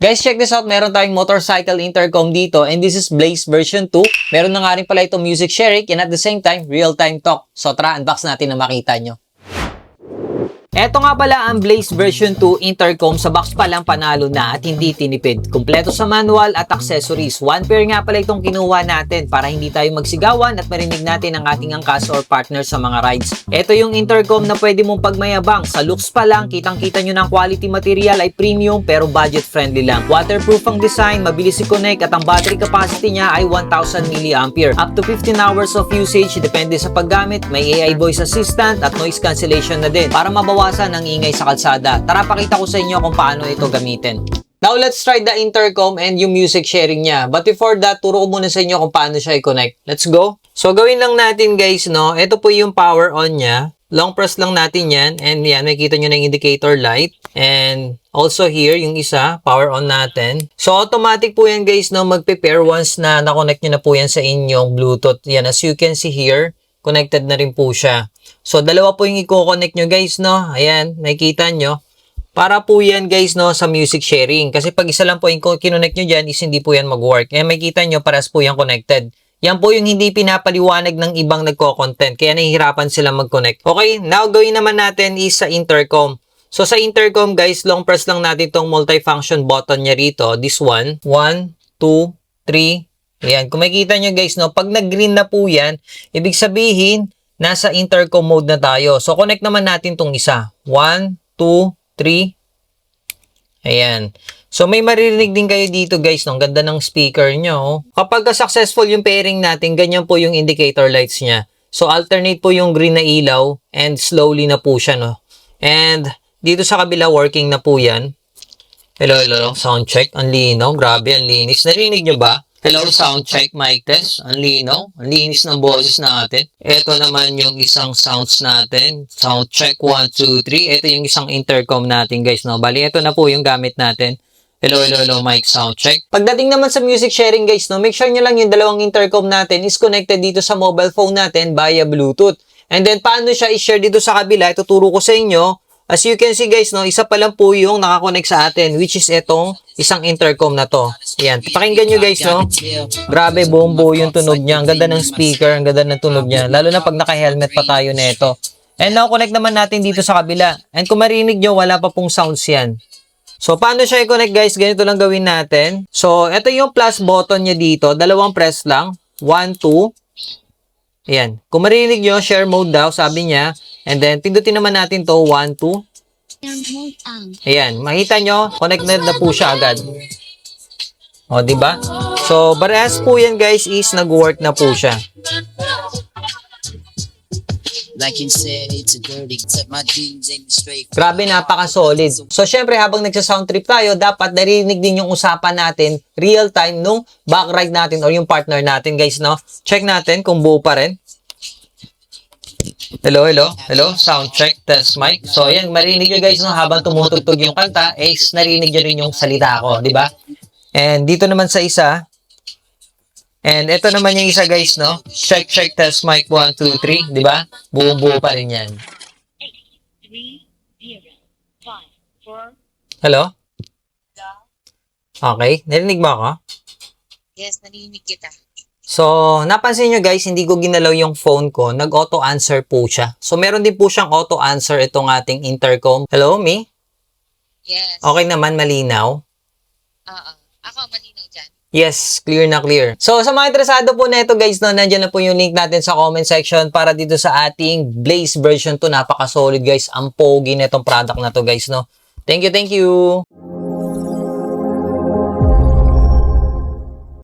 Guys, check this out. Meron tayong motorcycle intercom dito and this is Blaze version 2. Meron na nga rin pala itong music sharing and at the same time, real-time talk. So tara, unbox natin na makita nyo. Eto nga pala ang Blaze version 2 intercom. Sa box pa lang panalo na at hindi tinipid. Kumpleto sa manual at accessories. One pair nga pala itong kinuha natin para hindi tayo magsigawan at marinig natin ang ating angkas or partner sa mga rides. Eto yung intercom na pwede mong pagmayabang. Sa looks pa lang, kitang-kita nyo ng quality material ay premium pero budget friendly lang. Waterproof ang design, mabilis i-connect at ang battery capacity niya ay 1000 mAh. Up to 15 hours of usage, depende sa paggamit. May AI voice assistant at noise cancellation na din para mabawasan ang ingay sa kalsada. Tara, pakita ko sa inyo kung paano ito gamitin. Now, let's try the intercom and yung music sharing niya. But before that, turo ko muna sa inyo kung paano siya i-connect. Let's go! So, gawin lang natin guys, no? Ito po yung power on niya. Long press lang natin yan. And yan, makikita nyo na yung indicator light. And also here, yung isa, power on natin. So, automatic po yan guys, no? Magpe-pair once na na-connect nyo na po yan sa inyong Bluetooth. Yan, as you can see here, connected na rin po siya. So, dalawa po yung i-connect nyo guys, no? Ayan, nakikita nyo. Para po yan guys, no, sa music sharing. Kasi pag isa lang po yung kinonect nyo dyan, is hindi po yan mag-work. Ayan, makikita nyo, paras po yan connected. Yan po yung hindi pinapaliwanag ng ibang nagko-content. Kaya nahihirapan sila mag-connect. Okay, now gawin naman natin is sa intercom. So, sa intercom guys, long press lang natin itong multifunction button niya rito. This one. 1, 2, 3. Ayan, kung makikita nyo guys, no, pag nag-green na po yan, ibig sabihin, nasa intercom mode na tayo. So, connect naman natin tong isa. 1, 2, 3. Ayan. So, may maririnig din kayo dito guys, no, ang ganda ng speaker nyo. Kapag successful yung pairing natin, ganyan po yung indicator lights niya. So, alternate po yung green na ilaw and slowly na po siya, no. And, dito sa kabila, working na po yan. Hello, hello, sound check. Ang linaw, grabe, ang linis. Narinig nyo ba? Hello, sound check, mic test. Ang linaw. Ang linis ng boses natin. Ito naman yung isang sounds natin. Sound check, 1, 2, 3. Ito yung isang intercom natin, guys. No? Bali, ito na po yung gamit natin. Hello, hello, hello, mic sound check. Pagdating naman sa music sharing, guys, no, make sure nyo lang yung dalawang intercom natin is connected dito sa mobile phone natin via Bluetooth. And then, paano siya i-share dito sa kabila? Ituturo ko sa inyo. As you can see guys, no, isa pa lang po yung nakakonect sa atin, which is itong isang intercom na to. Ayan, pakinggan nyo guys, no. Grabe, bombo yung tunog niya. Ang ganda ng speaker, ang ganda ng tunog niya. Lalo na pag naka-helmet pa tayo nito. And now, connect naman natin dito sa kabila. And kung marinig nyo, wala pa pong sounds yan. So, paano siya i-connect guys? Ganito lang gawin natin. So, ito yung plus button niya dito. Dalawang press lang. 1, 2. Ayan. Kung marinig nyo, share mode daw, sabi niya. And then, pindutin naman natin to 1, 2. Ayan. Makita nyo, connected na po siya agad. O, diba? So, parehas po yan guys is nag-work na po siya. Like you said, it's a dirty. Set my dreams in straight. Grabe, napaka-solid. So, syempre, habang nagsa-sound trip tayo, dapat narinig din yung usapan natin real time nung back ride natin or yung partner natin, guys, no? Check natin kung buo pa rin. Hello, hello, hello. Sound check, test mic. So, yan, marinig nyo, guys, no? Habang tumutugtog yung kanta, is narinig nyo rin yung salita ko, di ba? And dito naman sa isa, and ito naman yung isa guys, no? Check, check, test mic, 1, 2, 3, di ba? Buo-buo pa rin yan. 83054. Hello? Okay, narinig mo ako? Yes, narinig kita. So, napansin nyo guys, hindi ko ginalaw yung phone ko. Nag-auto-answer po siya. So, meron din po siyang auto-answer itong ating intercom. Hello, me? Yes. Okay naman, malinaw? Ako, malinaw dyan. Yes, clear na clear. So, sa mga interesado po na ito guys, no, nandiyan na po yung link natin sa comment section para dito sa ating Blaze version 2. Napaka-solid guys. Ang pogi na itong product na to guys, no. Thank you, thank you.